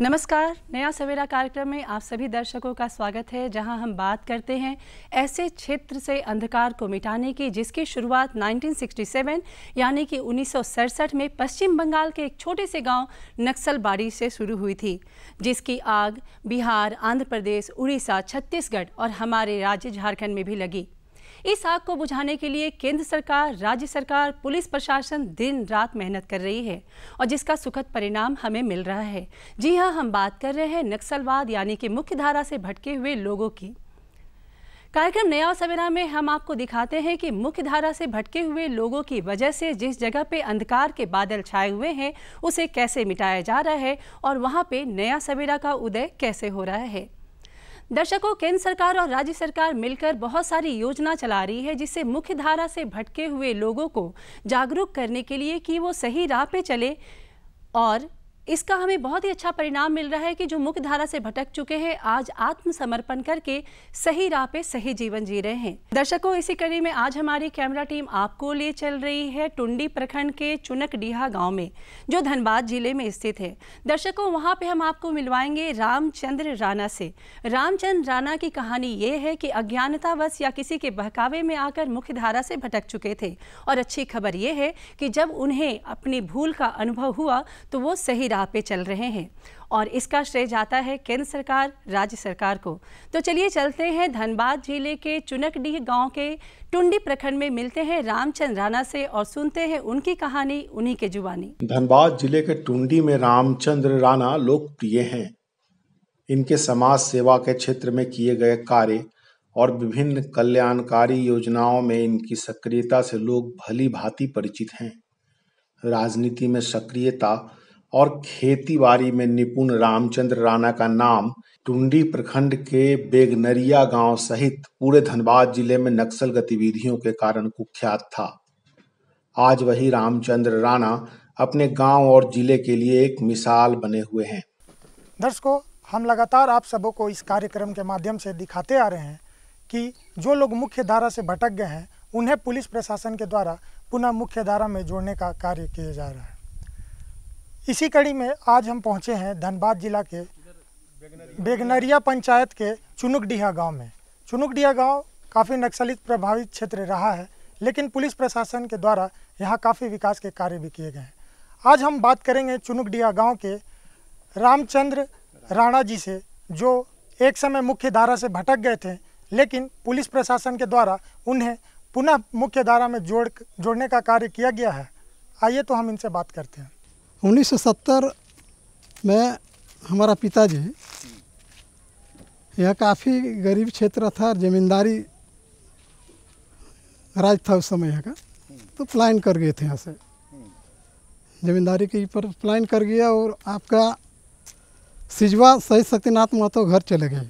नमस्कार, नया सवेरा कार्यक्रम में आप सभी दर्शकों का स्वागत है, जहां हम बात करते हैं ऐसे क्षेत्र से अंधकार को मिटाने की जिसकी शुरुआत 1967 यानी कि 1967 में पश्चिम बंगाल के एक छोटे से गांव नक्सलबाड़ी से शुरू हुई थी, जिसकी आग बिहार, आंध्र प्रदेश, उड़ीसा, छत्तीसगढ़ और हमारे राज्य झारखंड में भी लगी। इस आग को बुझाने के लिए केंद्र सरकार, राज्य सरकार, पुलिस प्रशासन दिन रात मेहनत कर रही है और जिसका सुखद परिणाम हमें मिल रहा है। जी हां, हम बात कर रहे हैं नक्सलवाद यानी कि मुख्य धारा से भटके हुए लोगों की। कार्यक्रम नया सवेरा में हम आपको दिखाते हैं कि मुख्य धारा से भटके हुए लोगों की वजह से जिस जगह पे अंधकार के बादल छाए हुए हैं उसे कैसे मिटाया जा रहा है और वहां पे नया सवेरा का उदय कैसे हो रहा है। दर्शकों, केंद्र सरकार और राज्य सरकार मिलकर बहुत सारी योजना चला रही है जिससे मुख्य धारा से भटके हुए लोगों को जागरूक करने के लिए कि वो सही राह पे चले और इसका हमें बहुत ही अच्छा परिणाम मिल रहा है कि जो मुख्य धारा से भटक चुके हैं आज आत्मसमर्पण करके सही राह पे सही जीवन जी रहे हैं। दर्शकों, इसी कड़ी में आज हमारी कैमरा टीम आपको ले चल रही है टुंडी प्रखंड के चुनकडीहा गांव में, जो धनबाद जिले में स्थित है। दर्शकों, वहां पे हम आपको मिलवाएंगे रामचंद्र राणा से। रामचंद्र राणा की कहानी ये है कि अज्ञानतावश या किसी के बहकावे में आकर मुख्य धारा से भटक चुके थे और अच्छी खबर ये है कि जब उन्हें अपनी भूल का अनुभव हुआ तो वो सही पे चल रहे हैं और इसका श्रेय जाता है केंद्र सरकार, राज्य सरकार को। तो चलिए चलते हैं धनबाद जिले के चुनकडीह गांव के टुंडी प्रखंड में, मिलते हैं रामचंद्र राणा से और सुनते हैं उनकी कहानी उन्हीं के जुबानी। धनबाद जिले के टुंडी में रामचंद्र राणा लोकप्रिय हैं। इनके समाज सेवा के क्षेत्र में किए गए कार्य और विभिन्न कल्याणकारी योजनाओं में इनकी सक्रियता से लोग भली भांति परिचित हैं। राजनीति में सक्रियता और खेती-बाड़ी में निपुण रामचंद्र राणा का नाम टुंडी प्रखंड के बेगनरिया गांव सहित पूरे धनबाद जिले में नक्सल गतिविधियों के कारण कुख्यात था। आज वही रामचंद्र राणा अपने गांव और जिले के लिए एक मिसाल बने हुए हैं। दर्शकों, हम लगातार आप सबों को इस कार्यक्रम के माध्यम से दिखाते आ रहे हैं कि जो लोग मुख्य धारा से भटक गए हैं उन्हें पुलिस प्रशासन के द्वारा पुनः मुख्य धारा में जोड़ने का कार्य किया जा रहा है। इसी कड़ी में आज हम पहुंचे हैं धनबाद जिला के बेगनरिया पंचायत के चुनकडीहा गांव में। चुनकडीहा गांव काफ़ी नक्सलित प्रभावित क्षेत्र रहा है, लेकिन पुलिस प्रशासन के द्वारा यहां काफ़ी विकास के कार्य भी किए गए हैं। आज हम बात करेंगे चुनकडीहा गांव के रामचंद्र राणा जी से, जो एक समय मुख्य धारा से भटक गए थे, लेकिन पुलिस प्रशासन के द्वारा उन्हें पुनः मुख्य धारा में जोड़ने का कार्य किया गया है। आइए तो हम इनसे बात करते हैं। 1970 में हमारा पिताजी, यह काफ़ी गरीब क्षेत्र था, जमींदारी राज था उस समय यहाँ का, तो पलायन कर गए थे यहाँ से। जमींदारी के ऊपर पलायन कर गया और आपका सिजवा शहीद शक्तिनाथ महतो घर चले गए।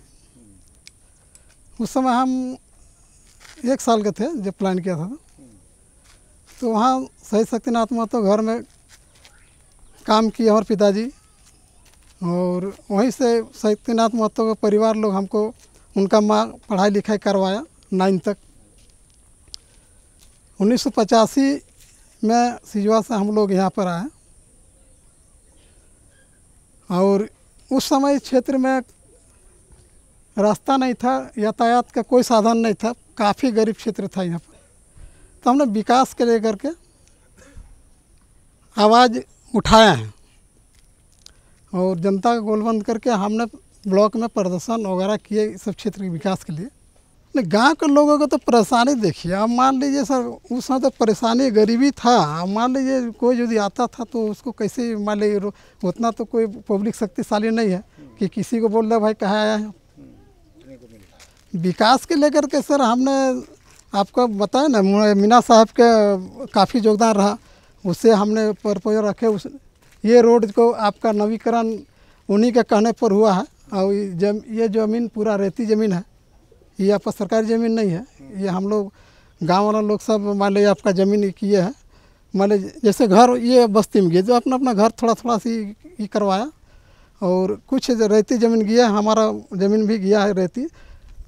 उस समय हम 1 साल के थे जब प्लान किया था, तो वहाँ शहीद शक्तिनाथ महतो घर में काम किए हमारे पिताजी और वहीं से शक्तिनाथ महतो के परिवार लोग हमको, उनका माँ पढ़ाई लिखाई करवाया 9 तक। 1985 में सिजवा से हम लोग यहाँ पर आए और उस समय इस क्षेत्र में रास्ता नहीं था, यातायात का कोई साधन नहीं था, काफ़ी गरीब क्षेत्र था यहाँ पर। तो हमने विकास के लेकर के आवाज़ उठाया है और जनता का गोलबंद करके हमने ब्लॉक में प्रदर्शन वगैरह किए इस सब क्षेत्र के विकास के लिए। गांव के लोगों को तो परेशानी देखिए। अब मान लीजिए सर, उस समय तो परेशानी गरीबी था। अब मान लीजिए कोई यदि आता था तो उसको कैसे, मान लीजिए उतना तो कोई पब्लिक शक्तिशाली नहीं है कि किसी को बोल रहे भाई कहाँ आया है। विकास के लेकर के सर हमने आपको बताया ना, मीना साहब का काफ़ी योगदान रहा, उससे हमने प्रपोजल रखे। उस ये रोड को आपका नवीकरण उन्हीं के कहने पर हुआ है और ये ज़मीन पूरा रेती ज़मीन है, ये आपका सरकारी ज़मीन नहीं है। ये हम लोग गांव वाला लोग सब मान लीजिए आपका ज़मीन किए हैं। मान लीजिए जैसे घर ये बस्ती में गए, जो अपना अपना घर थोड़ा थोड़ा सी ये करवाया और कुछ रेती ज़मीन गया, हमारा ज़मीन भी गया है रेती।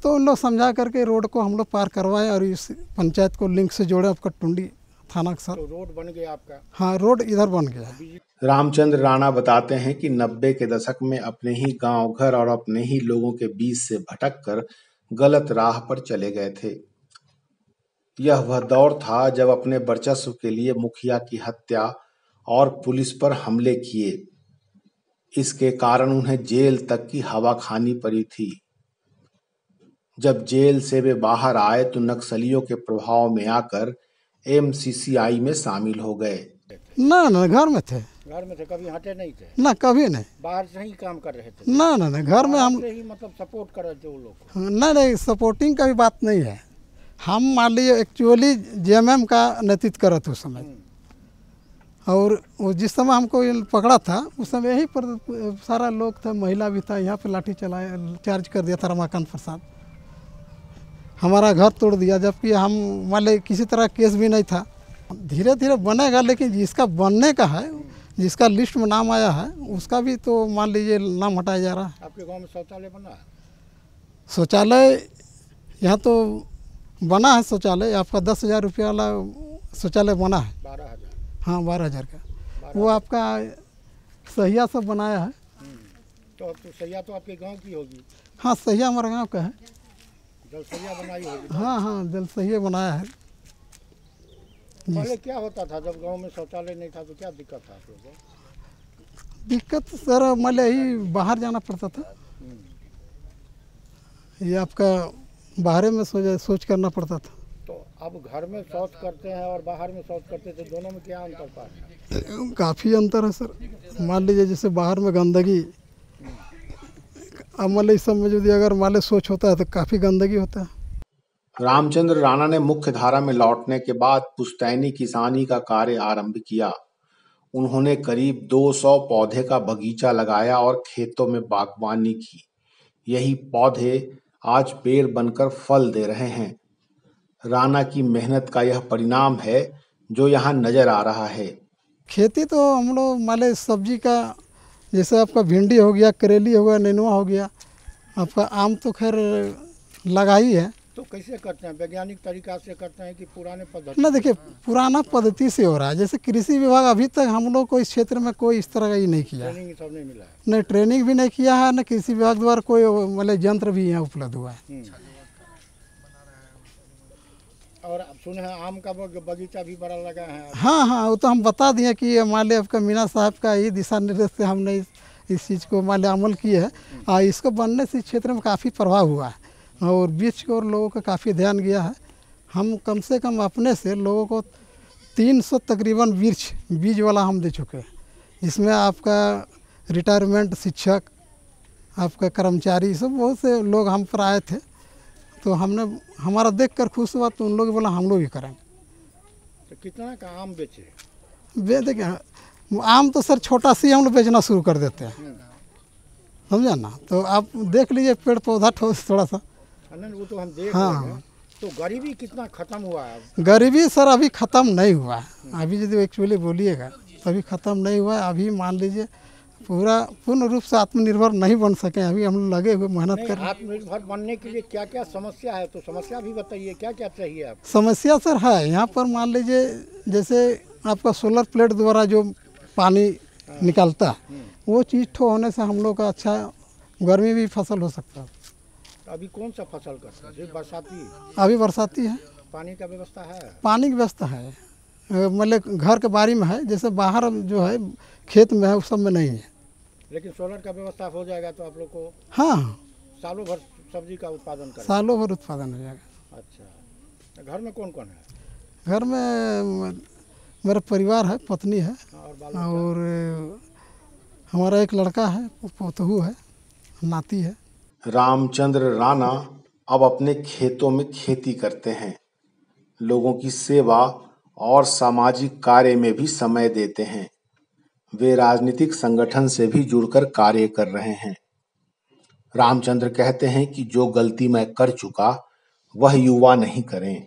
तो उन लोग समझा करके रोड को हम लोग पार करवाए और इस पंचायत को लिंक से जोड़े, आपका टुंडी थाना के साथ। तो रोड बन गया आपका? हाँ, रोड इधर बन गया। रामचंद्र राणा बताते हैं कि 90 के दशक में अपने ही गांव घर और अपने ही लोगों के बीच से भटककर गलत राह पर चले गए थे। यह वह दौर था जब अपने वर्चस्व के लिए मुखिया की हत्या और पुलिस पर हमले किए। इसके कारण उन्हें जेल तक की हवा खानी पड़ी थी। जब जेल से वे बाहर आए तो नक्सलियों के प्रभाव में आकर MCCI में शामिल हो गए। ना घर में थे। घर में थे, कभी हटे नहीं थे? ना, कभी नहीं। बाहर से ही काम कर रहे थे? ना घर में हम ही मतलब सपोर्ट कर रहे थे वो लोग? नहीं, सपोर्टिंग का भी बात नहीं है। हम मान लीजिए एक्चुअली JMM का नेतृत्व कर रहे थे उस समय, और वो जिस समय हमको पकड़ा था उस समय यहीं पर सारा लोग था, महिला भी था, यहाँ पे लाठी चलाया, चार्ज कर दिया था रमाकांत प्रसाद, हमारा घर तोड़ दिया, जबकि हम मान लीजिए किसी तरह केस भी नहीं था। धीरे धीरे बनेगा, लेकिन जिसका बनने का है, जिसका लिस्ट में नाम आया है, उसका भी तो मान लीजिए नाम हटाया जा रहा है। आपके गांव में शौचालय बना है? शौचालय यहाँ तो बना है शौचालय, आपका 10,000 रुपये वाला शौचालय बना है। 12,000? हाँ, 12,000 का। वो आपका सहिया सब बनाया है। तो सहिया तो आपके गांव की होगी? हाँ, सहिया हमारे गांव का है। जलसहिया बनाई होगी? हाँ, जलसहिया बनाया है। पहले क्या होता था जब गांव में शौचालय नहीं था, तो क्या दिक्कत था आप लोगों को? दिक्कत सर मतलब ही बाहर जाना पड़ता था, ये आपका बाहर में सोच करना पड़ता था। तो अब घर में शौच करते हैं और बाहर में शौच करते थे, दोनों में क्या अंतर पाते हैं? काफ़ी अंतर है सर। मान लीजिए जैसे बाहर में गंदगी, अब मान लीजिए सब में यदि अगर मान लीजिए शौच होता है तो काफ़ी गंदगी होता है। रामचंद्र राणा ने मुख्य धारा में लौटने के बाद पुश्तैनी किसानी का कार्य आरंभ किया। उन्होंने करीब 200 पौधे का बगीचा लगाया और खेतों में बागवानी की। यही पौधे आज पेड़ बनकर फल दे रहे हैं। राणा की मेहनत का यह परिणाम है जो यहाँ नजर आ रहा है। खेती तो हम लोग मान लीजिए सब्जी का, जैसे आपका भिंडी हो गया, करेली हो गया, नेनुआ हो गया, आपका आम तो खैर लगा ही है। तो कैसे करते हैं? वैज्ञानिक तरीका से करते हैं कि पुराने पद्धति? ना, देखिए पुराना पद्धति से हो रहा है। जैसे कृषि विभाग अभी तक हम लोग को इस क्षेत्र में कोई इस तरह का ही नहीं किया। ट्रेनिंग सब नहीं मिला है? नहीं, ट्रेनिंग भी नहीं किया है, न कृषि विभाग द्वारा कोई मतलब यंत्र भी यहाँ उपलब्ध हुआ है। और सुने हैं आम का बगीचा भी बड़ा लगा है? हाँ, वो तो हम बता दिए कि मान लिया आपका मीना साहब का ही दिशा निर्देश से हमने इस चीज़ को मान लिया अमल किया है, और इसको बनने से इस क्षेत्र में काफ़ी प्रभाव हुआ है और बीच को लोगों का काफ़ी ध्यान गया है। हम कम से कम अपने से लोगों को 300 तकरीबन वृक्ष बीज वाला हम दे चुके हैं, जिसमें आपका रिटायरमेंट शिक्षक, आपका कर्मचारी, सब बहुत से लोग हम पर आए थे, तो हमने हमारा देखकर खुश हुआ, तो उन लोग बोला हम लोग भी करेंगे। तो कितना का आम बेचे? देखिए आम तो सर छोटा सी हम लोग बेचना शुरू कर देते हैं, समझा ना। तो आप देख लीजिए पेड़ पौधा थोड़ा सा। वो तो हम देख हाँ, रहे हैं। तो गरीबी कितना खत्म हुआ है? गरीबी सर अभी ख़त्म नहीं हुआ है। अभी यदि एक्चुअली बोलिएगा तो अभी ख़त्म नहीं हुआ है। अभी मान लीजिए पूर्ण रूप से आत्मनिर्भर नहीं बन सके, अभी हम लोग लगे हुए मेहनत कर। आत्मनिर्भर बनने के लिए क्या क्या समस्या है, तो समस्या भी बताइए, क्या क्या चाहिए आपको? समस्या सर है यहाँ पर, मान लीजिए जैसे आपका सोलर प्लेट द्वारा जो पानी निकलता है, वो चीज़ ठो होने से हम लोग का अच्छा गर्मी भी फसल हो सकता है। अभी कौन सा फसल करते हैं? सिर्फ बरसाती? अभी बरसाती है। पानी का व्यवस्था है? पानी की व्यवस्था है, मतलब घर के बारी में है, जैसे बाहर जो है खेत में है उस सब में नहीं है। लेकिन सोलर का व्यवस्था हो जाएगा तो आप लोग को हाँ सालों भर सब्जी का उत्पादन करें? सालों भर उत्पादन हो जाएगा। अच्छा, घर में कौन कौन है? घर में मेरा परिवार है, पत्नी है और हमारा एक लड़का है, पोतहू है, नाती है। रामचंद्र राणा अब अपने खेतों में खेती करते हैं, लोगों की सेवा और सामाजिक कार्य में भी समय देते हैं। वे राजनीतिक संगठन से भी जुड़कर कार्य कर रहे हैं। रामचंद्र कहते हैं कि जो गलती मैं कर चुका वह युवा नहीं करें।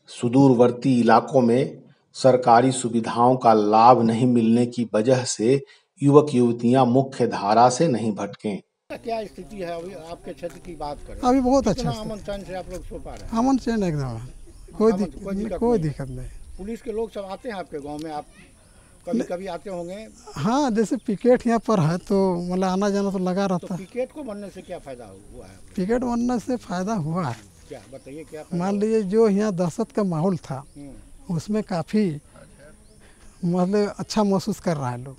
सुदूरवर्ती इलाकों में सरकारी सुविधाओं का लाभ नहीं मिलने की वजह से युवक युवतियां मुख्य धारा से नहीं भटकें। क्या स्थिति है अभी आपके क्षेत्र की बात करें? अभी बहुत अच्छा अमन चैन से आप लोग सो पा रहे हैं? अमन चैन एकदम, कोई दिक्कत नहीं। पुलिस के लोग सब आते हैं आपके गांव में, आप कभी कभी आते होंगे? हाँ, जैसे पिकेट यहाँ पर है तो मतलब आना जाना तो लगा रहता है। तो पिकेट को बनने से क्या फ़ायदा हुआ है? पिकेट बनने से फ़ायदा हुआ है, क्या बताइए, क्या मान लीजिए जो यहाँ दहशत का माहौल था उसमें काफ़ी मतलब अच्छा महसूस कर रहा है लोग।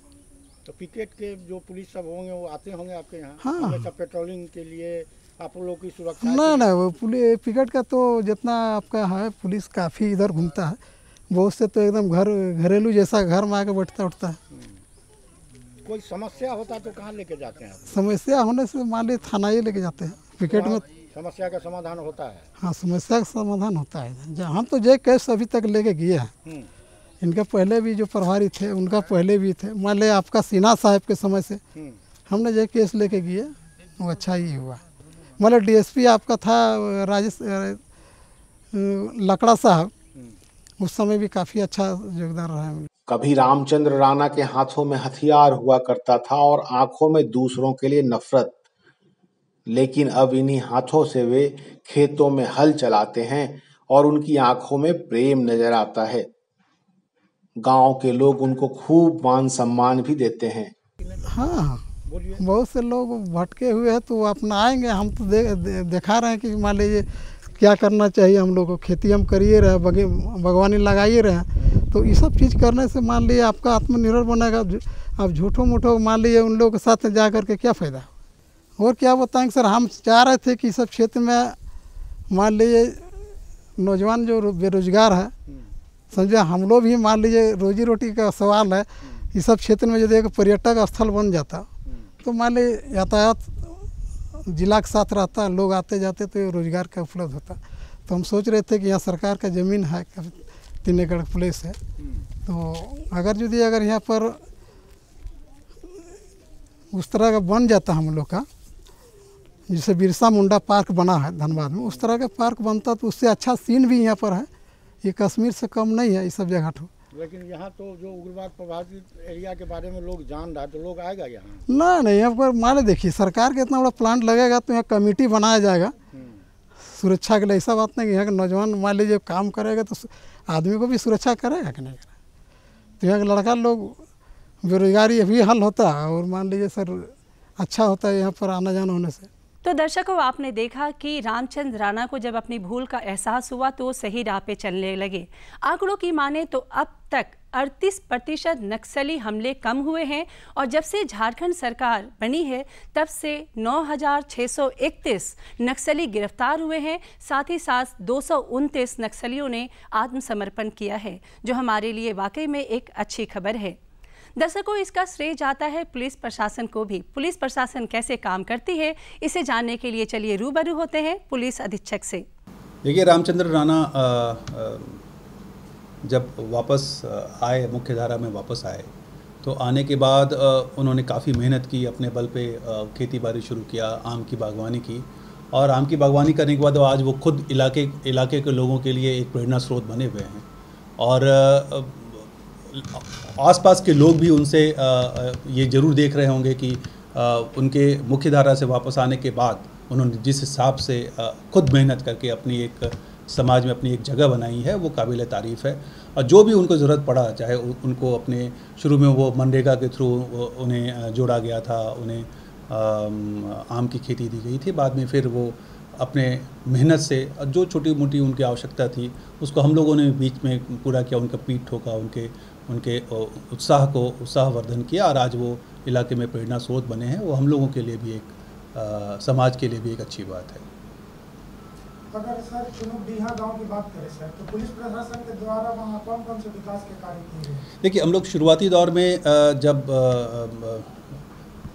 तो पिकेट के जो पुलिस सब होंगे वो आते होंगे आपके यहाँ? हाँ, हमेशा पेट्रोलिंग के लिए, आप लोगों की सुरक्षा? ना वो पुलिस पिकेट का तो जितना आपका है पुलिस काफ़ी इधर घूमता है, बहुत से तो एकदम घरेलू जैसा घर में आके बैठता उठता है। कोई समस्या होता तो कहाँ लेके जाते हैं आप? समस्या होने से मान लीजिए थाना ही लेके जाते हैं। पिकेट में समस्या का समाधान होता है? हाँ, समस्या का समाधान होता है। जहाँ हम तो जे केस अभी तक लेके गए हैं, इनके पहले भी जो प्रभारी थे उनका पहले भी थे, मान लिया आपका सिन्हा साहब के समय से हमने जो केस लेके गए वो अच्छा ही हुआ। मतलब डीएसपी आपका था राजेश लकड़ा साहब, उस समय भी काफ़ी अच्छा योगदान रहा है। कभी रामचंद्र राणा के हाथों में हथियार हुआ करता था और आंखों में दूसरों के लिए नफरत, लेकिन अब इन्हीं हाथों से वे खेतों में हल चलाते हैं और उनकी आंखों में प्रेम नजर आता है। गांव के लोग उनको खूब मान सम्मान भी देते हैं। हाँ, बहुत से लोग भटके हुए हैं तो अपना आएंगे। हम तो दिखा रहे हैं कि मान लीजिए क्या करना चाहिए हम लोग को, खेती हम करिए रहे, बागवानी लगाइए रहे, तो ये सब चीज़ करने से मान लीजिए आपका आत्मनिर्भर बनेगा। अब झूठो मूठो मान लीजिए उन लोगों के साथ जा कर के क्या फ़ायदा। और क्या बताएंगे सर, हम चाह रहे थे कि सब क्षेत्र में मान लीजिए नौजवान जो बेरोजगार है, समझे, हम लोग भी मान लीजिए रोजी रोटी का सवाल है, इस सब क्षेत्र में यदि एक पर्यटक स्थल बन जाता तो मान लीजिए यातायात जिला के साथ रहता, लोग आते जाते तो रोजगार का उपलब्ध होता। तो हम सोच रहे थे कि यहाँ सरकार का ज़मीन है, 3 एकड़ प्लेस है, तो अगर यहाँ पर उस तरह का बन जाता हम लोग का, जैसे बिरसा मुंडा पार्क बना है धनबाद में, उस तरह का पार्क बनता तो उससे अच्छा सीन भी यहाँ पर है। ये कश्मीर से कम नहीं है, ये सब जगह तो। लेकिन यहाँ तो जो उग्रवाद प्रभावित एरिया के बारे में लोग जान रहा है तो लोग आएगा यहाँ? नहीं, यहाँ पर मान देखिए सरकार के इतना बड़ा प्लांट लगेगा तो यहाँ कमेटी बनाया जाएगा सुरक्षा के लिए। ऐसा बात नहीं कि यहाँ के नौजवान मान लीजिए काम करेगा तो आदमी को भी सुरक्षा करेगा कि नहीं करेगा। तो यहाँ के लड़का लोग बेरोजगारी भी हल होता है और मान लीजिए सर अच्छा होता है यहाँ पर आना जाना होने से। तो दर्शकों, आपने देखा कि रामचंद्र राणा को जब अपनी भूल का एहसास हुआ तो वो सही राह पे चलने लगे। आंकड़ों की माने तो अब तक 38% नक्सली हमले कम हुए हैं और जब से झारखंड सरकार बनी है तब से 9,631 नक्सली गिरफ्तार हुए हैं। साथ ही साथ 229 नक्सलियों ने आत्मसमर्पण किया है, जो हमारे लिए वाकई में एक अच्छी खबर है। दर्शकों, इसका श्रेय जाता है पुलिस प्रशासन को भी। पुलिस प्रशासन कैसे काम करती है, इसे जानने के लिए चलिए रूबरू होते हैं पुलिस अधीक्षक से। देखिए, रामचंद्र राणा जब वापस आए, मुख्य धारा में वापस आए, तो आने के बाद उन्होंने काफ़ी मेहनत की, अपने बल पे खेती बाड़ी शुरू किया, आम की बागवानी की, और आम की बागवानी करने के बाद आज वो खुद इलाके के लोगों के लिए एक प्रेरणा स्रोत बने हुए हैं। और आसपास के लोग भी उनसे ये ज़रूर देख रहे होंगे कि उनके मुख्य धारा से वापस आने के बाद उन्होंने जिस हिसाब से खुद मेहनत करके अपनी एक समाज में अपनी एक जगह बनाई है, वो काबिल तारीफ़ है। और जो भी उनको ज़रूरत पड़ा, चाहे उनको अपने शुरू में वो मनरेगा के थ्रू उन्हें जोड़ा गया था, उन्हें आम की खेती दी गई थी, बाद में फिर वो अपने मेहनत से जो छोटी मोटी उनकी आवश्यकता थी उसको हम लोगों ने बीच में पूरा किया, उनका पीठ ठोका, उनके उत्साहवर्धन किया, और आज वो इलाके में प्रेरणा स्रोत बने हैं। वो हम लोगों के लिए भी एक समाज के लिए भी एक अच्छी बात है। अगर सर चुनुकडीहा गांव की बात करें सर, तो पुलिस प्रशासन के द्वारा वहाँ कौन से विकास के कार्य किए गए? देखिए, हम लोग शुरुआती दौर में जब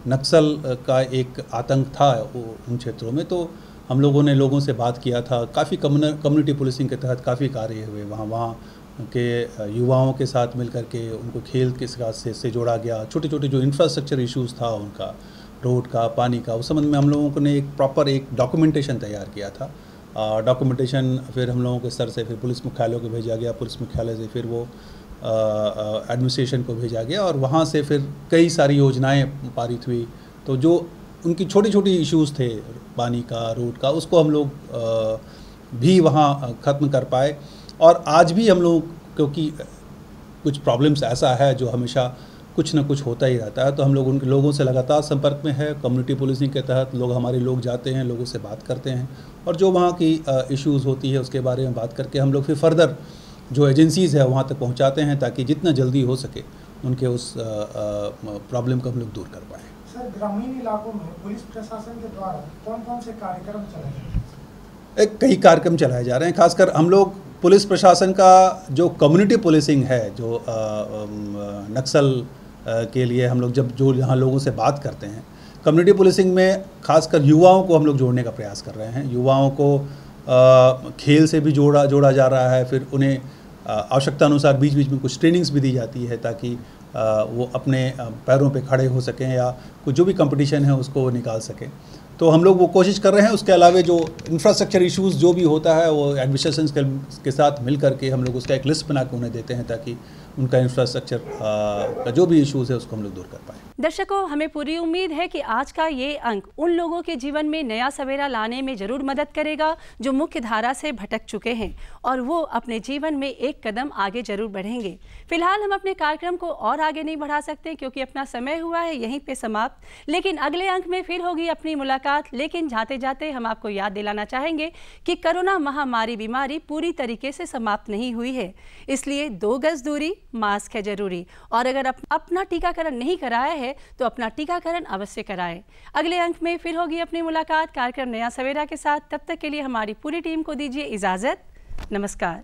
नक्सल का एक आतंक था उन क्षेत्रों में, तो हम लोगों ने लोगों से बात किया था। काफ़ी कम्युनिटी पुलिसिंग के तहत काफ़ी कार्य हुए वहाँ के युवाओं के साथ मिलकर के उनको खेल के साथ से जोड़ा गया। छोटे छोटे जो इंफ्रास्ट्रक्चर इश्यूज़ था उनका, रोड का, पानी का, उस संबंध में हम लोगों ने एक प्रॉपर एक डॉक्यूमेंटेशन तैयार किया था। डॉक्यूमेंटेशन फिर हम लोगों के स्तर से फिर पुलिस मुख्यालयों को भेजा गया, पुलिस मुख्यालय से फिर वो एडमिनिस्ट्रेशन को भेजा गया, और वहाँ से फिर कई सारी योजनाएं पारित हुई। तो जो उनकी छोटी छोटी इश्यूज़ थे, पानी का, रोड का, उसको हम लोग भी वहाँ ख़त्म कर पाए। और आज भी हम लोग क्योंकि कुछ प्रॉब्लम्स ऐसा है जो हमेशा कुछ ना कुछ होता ही रहता है, तो हम लोग उन लोगों से लगातार संपर्क में है। कम्युनिटी पुलिसिंग के तहत हमारे लोग जाते हैं, लोगों से बात करते हैं और जो वहाँ की इश्यूज़ होती है उसके बारे में बात करके हम लोग फिर फर्दर जो एजेंसीज़ है वहाँ तक पहुँचाते हैं, ताकि जितना जल्दी हो सके उनके उस प्रॉब्लम को हम लोग दूर कर पाएँ। सर, ग्रामीण इलाकों में पुलिस प्रशासन के द्वारा कौन कौन से कार्यक्रम चलाए जा रहे हैं? कई कार्यक्रम चलाए जा रहे हैं। खासकर हम लोग पुलिस प्रशासन का जो कम्युनिटी पुलिसिंग है, जो नक्सल के लिए हम लोग जो यहाँ लोगों से बात करते हैं, कम्युनिटी पुलिसिंग में खासकर युवाओं को हम लोग जोड़ने का प्रयास कर रहे हैं। युवाओं को खेल से भी जोड़ा जा रहा है, फिर उन्हें आवश्यकता अनुसार बीच बीच में कुछ ट्रेनिंग्स भी दी जाती है ताकि वो अपने पैरों पे खड़े हो सकें या कुछ जो भी कंपटीशन है उसको निकाल सकें। तो हम लोग वो कोशिश कर रहे हैं। उसके अलावा जो इंफ्रास्ट्रक्चर इश्यूज़ जो भी होता है वो एडमिनिस्ट्रेशन के साथ मिल करके हम लोग उसका एक लिस्ट बना के उन्हें देते हैं, ताकि उनका इंफ्रास्ट्रक्चर का जो भी इश्यूज़ है उसको हम लोग दूर कर पाएँ। दर्शकों, हमें पूरी उम्मीद है कि आज का ये अंक उन लोगों के जीवन में नया सवेरा लाने में जरूर मदद करेगा जो मुख्य धारा से भटक चुके हैं, और वो अपने जीवन में एक कदम आगे जरूर बढ़ेंगे। फिलहाल हम अपने कार्यक्रम को और आगे नहीं बढ़ा सकते क्योंकि अपना समय हुआ है यहीं पे समाप्त, लेकिन अगले अंक में फिर होगी अपनी मुलाकात। लेकिन जाते जाते हम आपको याद दिलाना चाहेंगे कि कोरोना महामारी बीमारी पूरी तरीके से समाप्त नहीं हुई है, इसलिए 2 गज दूरी, मास्क है जरूरी, और अगर अपना टीकाकरण नहीं कराया है तो अपना टीकाकरण अवश्य कराएं। अगले अंक में फिर होगी अपनी मुलाकात कार्यक्रम नया सवेरा के साथ। तब तक के लिए हमारी पूरी टीम को दीजिए इजाजत। नमस्कार।